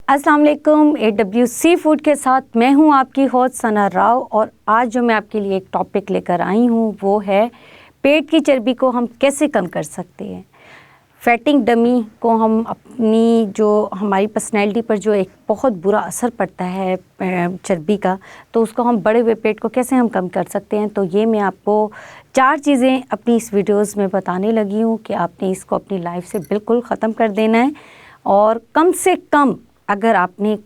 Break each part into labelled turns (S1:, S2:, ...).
S1: अस्सलाम वालेकुम। AW sea food के साथ मैं हूं आपकी होस्ट सना राव और आज जो मैं आपके लिए एक टॉपिक लेकर आई हूं वो है पेट की चर्बी को हम कैसे कम कर सकते हैं। फैटिंग डमी को हम अपनी जो हमारी पर्सनैलिटी पर जो एक बहुत बुरा असर पड़ता है चर्बी का, तो उसको हम बढ़े हुए पेट को कैसे हम कम कर सकते हैं। तो ये मैं आपको 4 चीज़ें अपनी इस वीडियोस में बताने लगी हूँ कि आपने इसको अपनी लाइफ से बिल्कुल ख़त्म कर देना है और कम से कम अगर आपने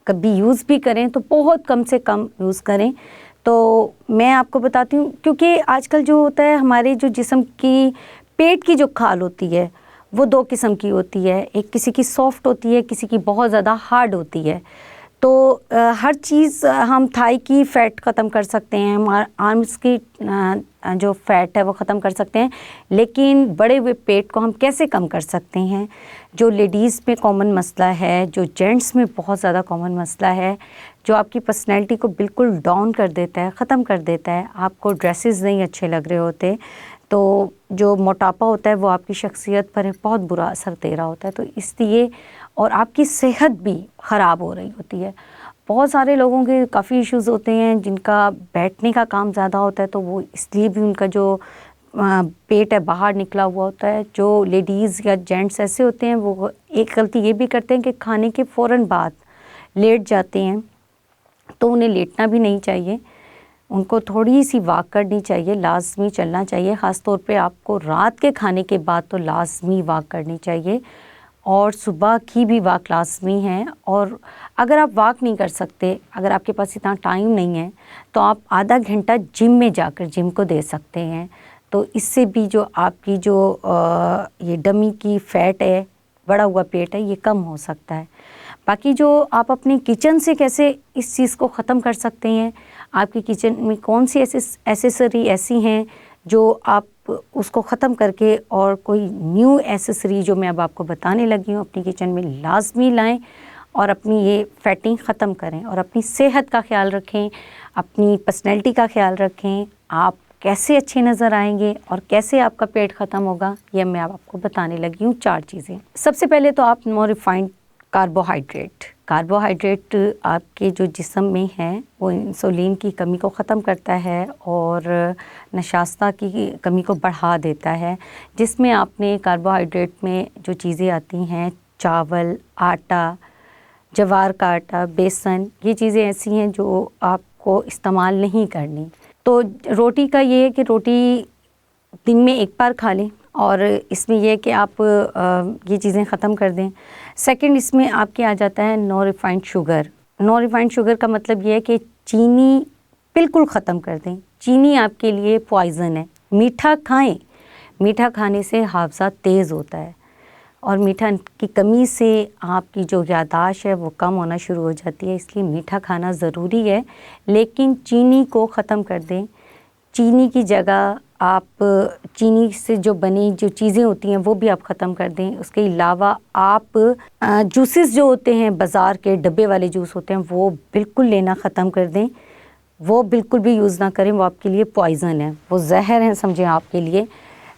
S1: कभी यूज़ भी करें तो बहुत कम से कम यूज़ करें। तो मैं आपको बताती हूँ, क्योंकि आजकल जो होता है हमारे जो जिस्म की पेट की जो खाल होती है वो 2 किस्म की होती है। एक किसी की सॉफ्ट होती है, किसी की बहुत ज़्यादा हार्ड होती है। तो हर चीज़ हम थाई की फ़ैट ख़त्म कर सकते हैं, हमारे आर्म्स की जो फ़ैट है वो ख़त्म कर सकते हैं, लेकिन बड़े हुए पेट को हम कैसे कम कर सकते हैं। जो लेडीज़ में कॉमन मसला है, जो जेंट्स में बहुत ज़्यादा कॉमन मसला है, जो आपकी पर्सनैलिटी को बिल्कुल डाउन कर देता है, ख़त्म कर देता है। आपको ड्रेसेस नहीं अच्छे लग रहे होते, तो जो मोटापा होता है वो आपकी शख्सियत पर बहुत बुरा असर दे रहा होता है। तो इसलिए और आपकी सेहत भी ख़राब हो रही होती है। बहुत सारे लोगों के काफ़ी इश्यूज़ होते हैं जिनका बैठने का काम ज़्यादा होता है, तो वो इसलिए भी उनका जो पेट है बाहर निकला हुआ होता है। जो लेडीज़ या जेंट्स ऐसे होते हैं वो एक गलती ये भी करते हैं कि खाने के फ़ौरन बाद लेट जाते हैं, तो उन्हें लेटना भी नहीं चाहिए। उनको थोड़ी सी वॉक करनी चाहिए, लाज़मी चलना चाहिए। ख़ास तौर पे आपको रात के खाने के बाद तो लाज़मी वॉक करनी चाहिए और सुबह की भी वॉक लाज़मी है। और अगर आप वॉक नहीं कर सकते, अगर आपके पास इतना टाइम नहीं है, तो आप आधा घंटा जिम में जाकर जिम को दे सकते हैं। तो इससे भी जो आपकी जो ये डमी की फ़ैट है, बढ़ा हुआ पेट है, ये कम हो सकता है। बाकी जो आप अपने किचन से कैसे इस चीज़ को ख़त्म कर सकते हैं, आपकी किचन में कौन सी एसेसरी ऐसी हैं जो आप उसको ख़त्म करके और कोई न्यू एसेसरी जो मैं अब आपको बताने लगी हूँ अपनी किचन में लाजमी लाएं और अपनी ये फैटिंग ख़त्म करें और अपनी सेहत का ख्याल रखें, अपनी पर्सनैलिटी का ख्याल रखें। आप कैसे अच्छे नज़र आएंगे और कैसे आपका पेट ख़त्म होगा, ये मैं अब आपको बताने लगी हूँ 4 चीज़ें। सबसे पहले तो आप नो रिफाइंड कार्बोहाइड्रेट आपके जो जिस्म में है वो इंसुलिन की कमी को ख़त्म करता है और नशास्ता की कमी को बढ़ा देता है। जिसमें आपने कार्बोहाइड्रेट में जो चीज़ें आती हैं, चावल, आटा, ज्वार का आटा, बेसन, ये चीज़ें ऐसी हैं जो आपको इस्तेमाल नहीं करनी। तो रोटी का ये है कि रोटी दिन में 1 बार खा लें और इसमें यह है कि आप ये चीज़ें ख़त्म कर दें। सेकंड, इसमें आपके आ जाता है no refined sugar. No refined sugar का मतलब ये है कि चीनी बिल्कुल ख़त्म कर दें। चीनी आपके लिए पॉइज़न है। मीठा खाएं, मीठा खाने से हाफ़ज़ा तेज़ होता है और मीठा की कमी से आपकी जो याददाश्त है वो कम होना शुरू हो जाती है। इसलिए मीठा खाना ज़रूरी है, लेकिन चीनी को ख़त्म कर दें। चीनी की जगह आप चीनी से जो बनी जो चीज़ें होती हैं वो भी आप ख़त्म कर दें। उसके अलावा आप जूसेस जो होते हैं, बाज़ार के डब्बे वाले जूस होते हैं, वो बिल्कुल लेना ख़त्म कर दें। वो बिल्कुल भी यूज़ ना करें, वो आपके लिए पॉइज़न है, वो ज़हर है समझें आपके लिए।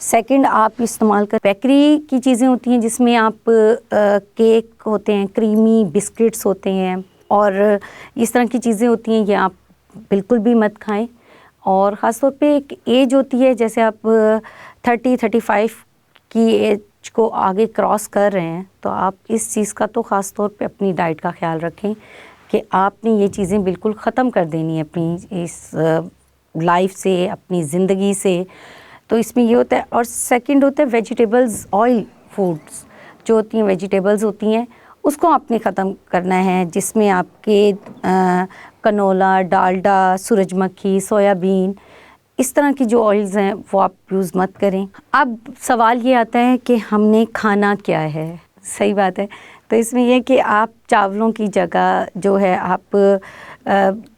S1: सेकंड, आप इस्तेमाल कर बेकरी की चीज़ें होती हैं जिसमें आप केक होते हैं, क्रीमी बिस्किट्स होते हैं और इस तरह की चीज़ें होती हैं, ये आप बिल्कुल भी मत खाएं। और ख़ास तौर पे एक एज होती है, जैसे आप 30-35 की एज को आगे क्रॉस कर रहे हैं, तो आप इस चीज़ का तो ख़ास तौर पे अपनी डाइट का ख्याल रखें कि आपने ये चीज़ें बिल्कुल ख़त्म कर देनी है अपनी इस लाइफ से, अपनी ज़िंदगी से। तो इसमें ये होता है। और सेकंड होता है वेजिटेबल्स, ऑयल फूड्स जो होती हैं, वेजिटेबल्स होती हैं, उसको आपने ख़त्म करना है, जिसमें आपके कनोला, डालडा, सूरजमुखी, सोयाबीन, इस तरह की जो ऑयल्स हैं वो आप यूज़ मत करें। अब सवाल ये आता है कि हमने खाना क्या है। सही बात है। तो इसमें यह कि आप चावलों की जगह जो है आप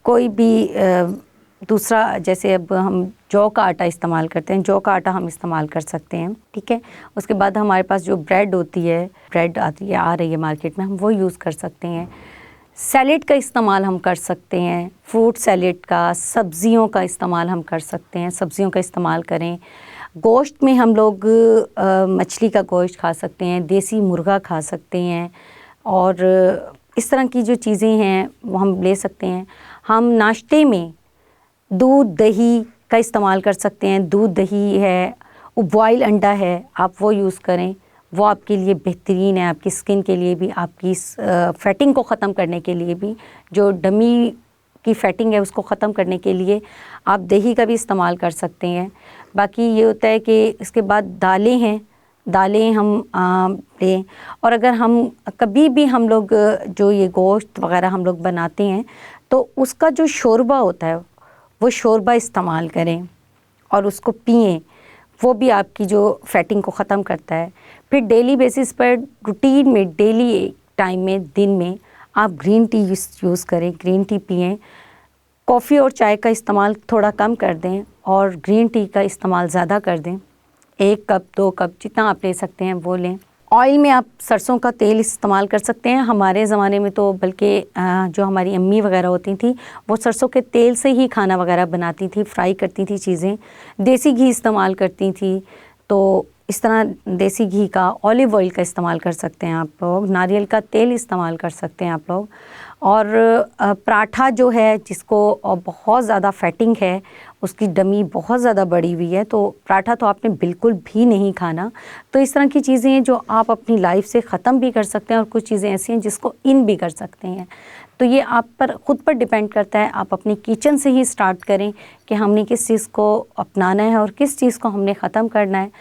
S1: कोई भी दूसरा, जैसे अब हम जौ का आटा इस्तेमाल करते हैं, जौ का आटा हम इस्तेमाल कर सकते हैं, ठीक है। उसके बाद हमारे पास जो ब्रेड होती है, ब्रेड आती है, आ रही है मार्केट में, हम वो यूज़ कर सकते हैं। सैलेड का इस्तेमाल हम कर सकते हैं, फ्रूट सैलेड का, सब्ज़ियों का इस्तेमाल हम कर सकते हैं, सब्ज़ियों का इस्तेमाल करें। गोश्त में हम लोग मछली का गोश्त खा सकते हैं, देसी मुर्गा खा सकते हैं और इस तरह की जो चीज़ें हैं वो हम ले सकते हैं। हम नाश्ते में दूध दही का इस्तेमाल कर सकते हैं। दूध दही है, बॉयल अंडा है, आप वो यूज़ करें, वो आपके लिए बेहतरीन है, आपकी स्किन के लिए भी, आपकी फैटिंग को ख़त्म करने के लिए भी, जो डमी की फैटिंग है उसको ख़त्म करने के लिए आप दही का भी इस्तेमाल कर सकते हैं। बाकी ये होता है कि इसके बाद दालें हैं, दालें हम लें। और अगर हम कभी भी हम लोग जो ये गोश्त वग़ैरह हम लोग बनाते हैं तो उसका जो शोरबा होता है वो शोरबा इस्तेमाल करें और उसको पिएं, वो भी आपकी जो फैटिंग को ख़त्म करता है। फिर डेली बेसिस पर रूटीन में डेली टाइम में दिन में आप ग्रीन टी यूज़ करें, ग्रीन टी पिएं। कॉफ़ी और चाय का इस्तेमाल थोड़ा कम कर दें और ग्रीन टी का इस्तेमाल ज़्यादा कर दें। 1 कप 2 कप जितना आप ले सकते हैं वो लें। ऑयल में आप सरसों का तेल इस्तेमाल कर सकते हैं। हमारे ज़माने में तो बल्कि जो हमारी अम्मी वग़ैरह होती थी वो सरसों के तेल से ही खाना वग़ैरह बनाती थी, फ्राई करती थी चीज़ें। देसी घी इस्तेमाल करती थी। तो इस तरह देसी घी का, ऑलिव ऑयल का इस्तेमाल कर सकते हैं आप लोग, नारियल का तेल इस्तेमाल कर सकते हैं आप लोग। और पराठा जो है जिसको बहुत ज़्यादा फैटिंग है, उसकी डमी बहुत ज़्यादा बढ़ी हुई है, तो पराठा तो आपने बिल्कुल भी नहीं खाना। तो इस तरह की चीज़ें हैं जो आप अपनी लाइफ से ख़त्म भी कर सकते हैं और कुछ चीज़ें ऐसी हैं जिसको इन भी कर सकते हैं। तो ये आप पर ख़ुद पर डिपेंड करता है। आप अपनी किचन से ही स्टार्ट करें कि हमने किस चीज़ को अपनाना है और किस चीज़ को हमने ख़त्म करना है।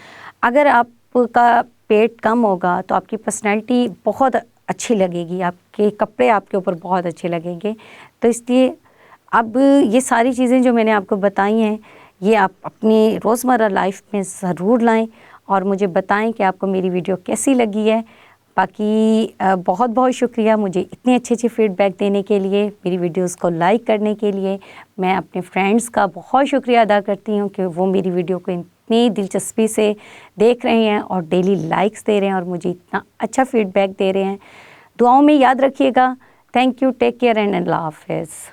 S1: अगर आपका पेट कम होगा तो आपकी पर्सनैलिटी बहुत अच्छी लगेगी, आपके कपड़े आपके ऊपर बहुत अच्छे लगेंगे। तो इसलिए अब ये सारी चीज़ें जो मैंने आपको बताई हैं ये आप अपनी रोज़मर्रा लाइफ में ज़रूर लाएं और मुझे बताएं कि आपको मेरी वीडियो कैसी लगी है। बाकी बहुत बहुत शुक्रिया मुझे इतने अच्छे फ़ीडबैक देने के लिए, मेरी वीडियोस को लाइक करने के लिए। मैं अपने फ्रेंड्स का बहुत शुक्रिया अदा करती हूँ कि वो मेरी वीडियो को इतनी दिलचस्पी से देख रहे हैं और डेली लाइक्स दे रहे हैं और मुझे इतना अच्छा फ़ीडबैक दे रहे हैं। दुआओं में याद रखिएगा। Thank you, take care and अल्लाह हाफ़िज़।